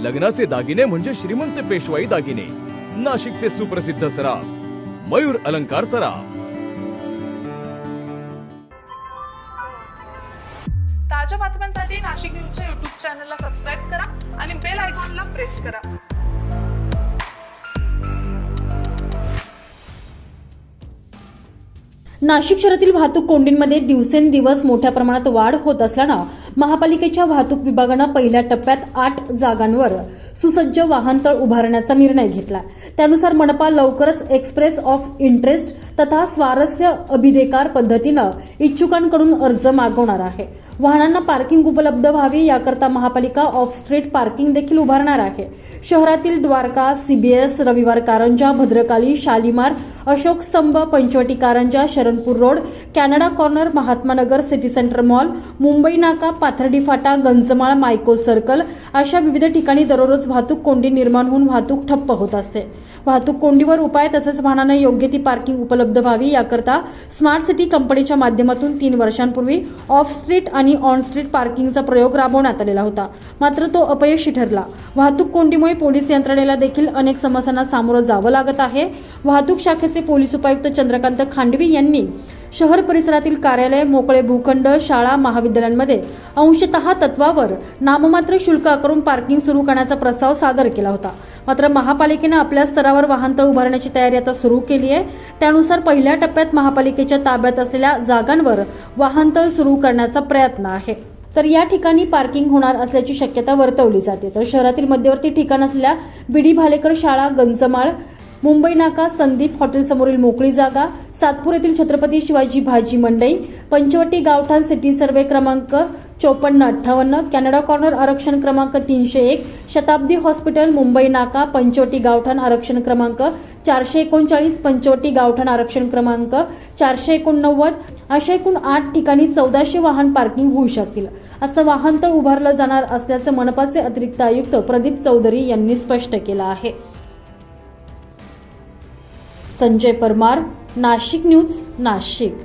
लग्नाचे दागिने म्हणजे श्रीमंत पेशवाई दागिने, नाशिकचे सुप्रसिद्ध सराफ मयूर अलंकार सराफ। ताज्या बातम्यांसाठी नाशिक न्यूजच्या YouTube चॅनलला सबस्क्राईब करा आणि बेल आयकॉनला प्रेस करा। नाशिक शहरातील वाहतूक कोंडींमध्ये दिवसेंदिवस मोठ्या प्रमाणात वाढ होत असल्यानं महापालिकेच्या वाहतूक विभागानं पहिल्या टप्प्यात 8 जागांवर सुसज्ज वाहनतळ उभारण्याचा निर्णय घेतला। त्यानुसार मनपा लवकरच एक्सप्रेस ऑफ इंटरेस्ट तथा स्वारस्य अभिधेकार पद्धतीनं इच्छुकांकडून अर्ज मागवणार आहे। वाहनांना पार्किंग उपलब्ध व्हावी याकरता महापालिका ऑफ स्ट्रीट पार्किंग देखील उभारणार आहे। शहरातील द्वारका, सीबीएस, रविवार Karanja, Bhadrakali, Shalimar, Ashok Stambh, Panchavati Karanja, Sharanpur road, Canada corner, Mahatma Nagar, city centre mall, Mumbai Naka, Pathardi फाटा, गंजमाळ, मायको सर्कल अशा विविध ठिकाणी दररोज वाहतूक कोंडी निर्माण होऊन वाहतूक ठप्प होत असते। वाहतूक कोंडीवर उपाय तसेच वाहनांना योग्य ती पार्किंग उपलब्ध व्हावी याकरता स्मार्ट सिटी कंपनीच्या माध्यमातून 3 वर्षांपूर्वी ऑफ स्ट्रीट आणि ऑन स्ट्रीट पार्किंगचा प्रयोग राबवण्यात आलेला होता, मात्र तो अपयशी ठरला। वाहतूक कोंडीमुळे पोलीस यंत्रणेला देखील अनेक समस्यांना सामोरं जावं लागत आहे। वाहतूक शाखेचे पोलीस उपायुक्त चंद्रकांत खांडवी यांनी शहर परिसरातील कार्यालय, मोकळे भूखंड, शाळा, महाविद्यालयांमध्ये अंशतः तत्वावर नाममात्र शुल्क आकारून पार्किंग सुरू करण्याचा प्रस्ताव सादर केला होता, मात्र महापालिकेने आपल्या स्तरावर वाहनतळ उभारण्याची तयारी आता सुरू केली आहे। त्यानुसार पहिल्या टप्प्यात महापालिकेच्या ताब्यात असलेल्या जागांवर वाहनतळ सुरू करण्याचा प्रयत्न आहे। तर या ठिकाणी पार्किंग होणार असल्याची शक्यता वर्तवली जाते। तर शहरातील मध्यवर्ती ठिकाण असलेल्या बीडी भालेकर शाळा, गंजमाळ, मुंबई नाका, संदीप हॉटेल समोरील मोकळी जागा, सातपूर येथील छत्रपती शिवाजी भाजी मंडई, पंचवटी गावठाण सिटी सर्वे क्रमांक 5458, कॅनडा कॉर्नर आरक्षण क्रमांक 301, शताब्दी हॉस्पिटल, मुंबई नाका, पंचवटी गावठाण आरक्षण क्रमांक 439, पंचवटी गावठाण आरक्षण क्रमांक 489 अशा एकूण 8 ठिकाणी 1400 वाहन पार्किंग होऊ शकतील, असं वाहनतळ उभारलं जाणार असल्याचं मनपाचे अतिरिक्त आयुक्त प्रदीप चौधरी यांनी स्पष्ट केलं आहे। संजय परमार, नाशिक न्यूज, नाशिक।